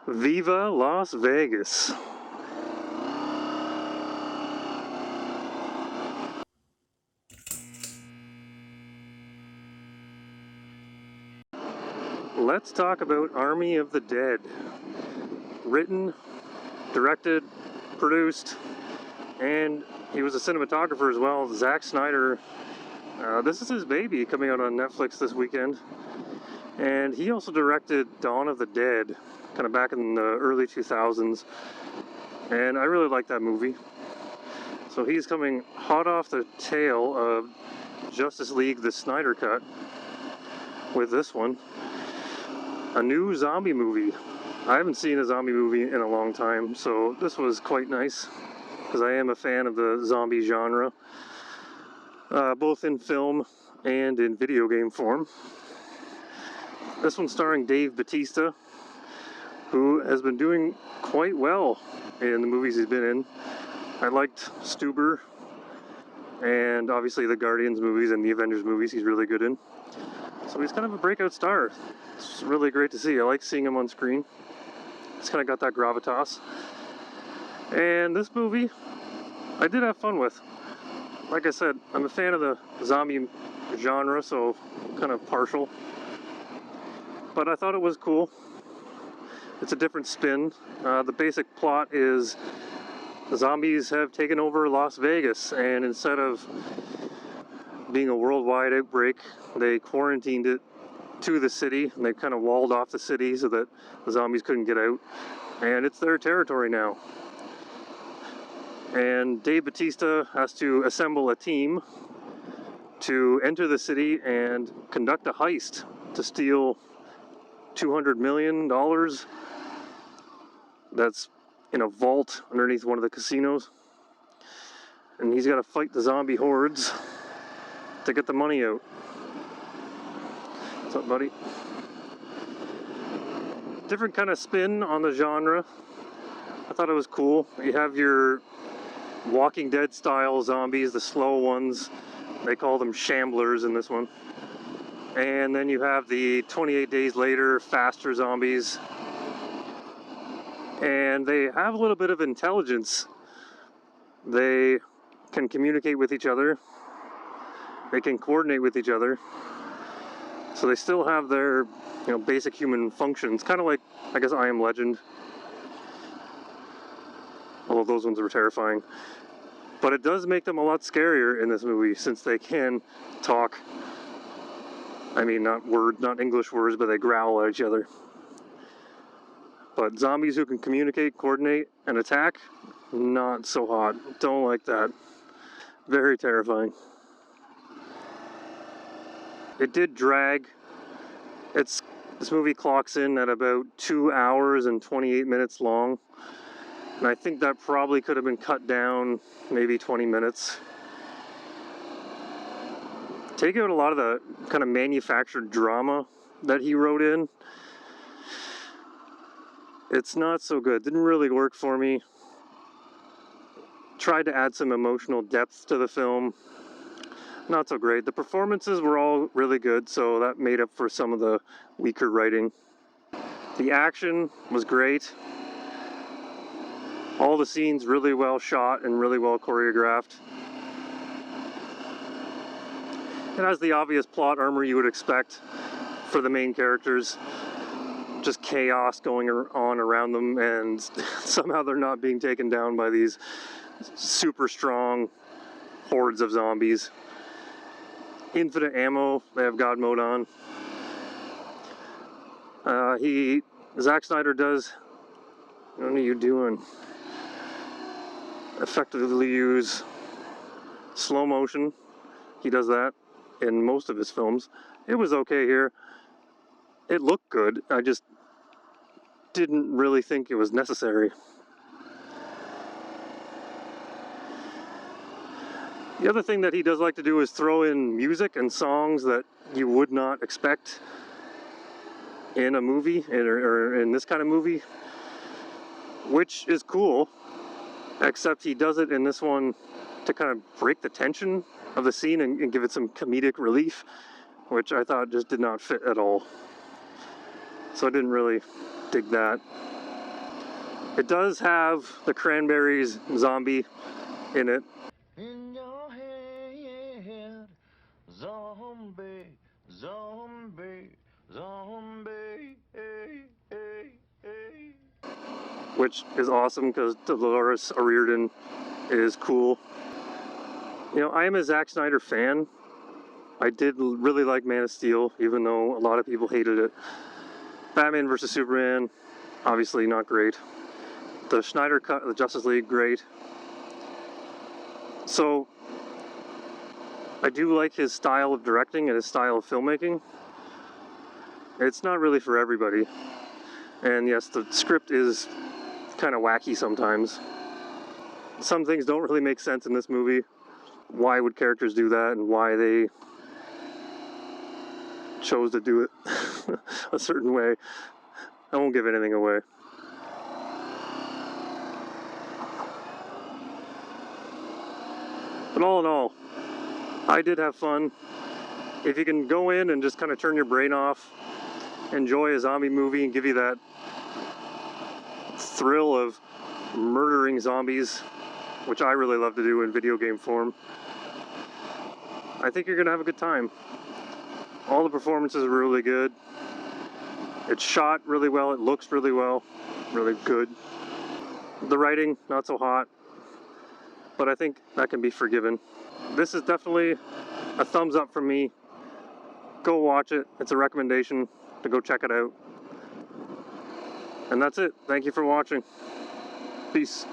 Viva Las Vegas. Let's talk about Army of the Dead. Written, directed, produced, and he was a cinematographer as well. Zack Snyder. This is his baby, coming out on Netflix this weekend. And he also directed Dawn of the Dead, kind of back in the early 2000s. And I really like that movie. So he's coming hot off the tail of Justice League, the Snyder Cut, with this one. A new zombie movie. I haven't seen a zombie movie in a long time, so this was quite nice, because I am a fan of the zombie genre, both in film and in video game form. This one's starring Dave Bautista, who has been doing quite well in the movies he's been in. I liked Stuber, and obviously the Guardians movies and the Avengers movies he's really good in. So he's kind of a breakout star. It's really great to see. I like seeing him on screen. It's kind of got that gravitas. And this movie, I did have fun with. Like I said, I'm a fan of the zombie genre, so kind of partial. But I thought it was cool. It's a different spin. The basic plot is the zombies have taken over Las Vegas, and instead of being a worldwide outbreak, they quarantined it to the city, and they kind of walled off the city so that the zombies couldn't get out, and it's their territory now. And Dave Bautista has to assemble a team to enter the city and conduct a heist to steal $200 million that's in a vault underneath one of the casinos, and he's got to fight the zombie hordes to get the money out. What's up, buddy? Different kind of spin on the genre. I thought it was cool. You have your Walking Dead style zombies, the slow ones. They call them shamblers in this one. And then you have the 28 days later faster zombies. And they have a little bit of intelligence. They can communicate with each other. They can coordinate with each other. So they still have their, basic human functions. Kind of like, I guess, I Am Legend. Although those ones were terrifying. But it does make them a lot scarier in this movie, since they can talk. I mean, not English words, but they growl at each other. But zombies who can communicate, coordinate, and attack, not so hot. Don't like that. Very terrifying. It did drag. This movie clocks in at about 2 hours and 28 minutes long. And I think that probably could have been cut down maybe 20 minutes. Take out a lot of the kind of manufactured drama that he wrote in. It's not so good. Didn't really work for me. Tried to add some emotional depth to the film. Not so great. The performances were all really good, so that made up for some of the weaker writing. The action was great. All the scenes really well shot and really well choreographed. It has the obvious plot armor you would expect for the main characters. Just chaos going on around them, and somehow they're not being taken down by these super strong hordes of zombies. Infinite ammo. They have God mode on. Zack Snyder does, what are you doing? Effectively use slow motion. He does that in most of his films. It was okay here. It looked good. I just didn't really think it was necessary. The other thing that he does like to do is throw in music and songs that you would not expect in a movie, or in this kind of movie, which is cool, except he does it in this one to kind of break the tension of the scene and give it some comedic relief, which I thought just did not fit at all. So I didn't really dig that. It does have the Cranberries zombie in it. In your head, zombie, zombie, zombie, hey, hey, hey. Which is awesome because Dolores O'Riordan is cool. You know, I am a Zack Snyder fan. I did really like Man of Steel, even though a lot of people hated it. Batman vs. Superman, obviously not great. The Snyder cut of the Justice League, great. So, I do like his style of directing and his style of filmmaking. It's not really for everybody. And yes, the script is kind of wacky sometimes. Some things don't really make sense in this movie. Why would characters do that and why they chose to do it a certain way. I won't give anything away. But all in all, I did have fun. If you can go in and just kind of turn your brain off, enjoy a zombie movie and give you that thrill of murdering zombies, which I really love to do in video game form, I think you're going to have a good time. All the performances are really good. It's shot really well, it looks really well, really good. The writing, not so hot, but I think that can be forgiven. This is definitely a thumbs up from me. Go watch it. It's a recommendation to go check it out. And that's it. Thank you for watching. Peace.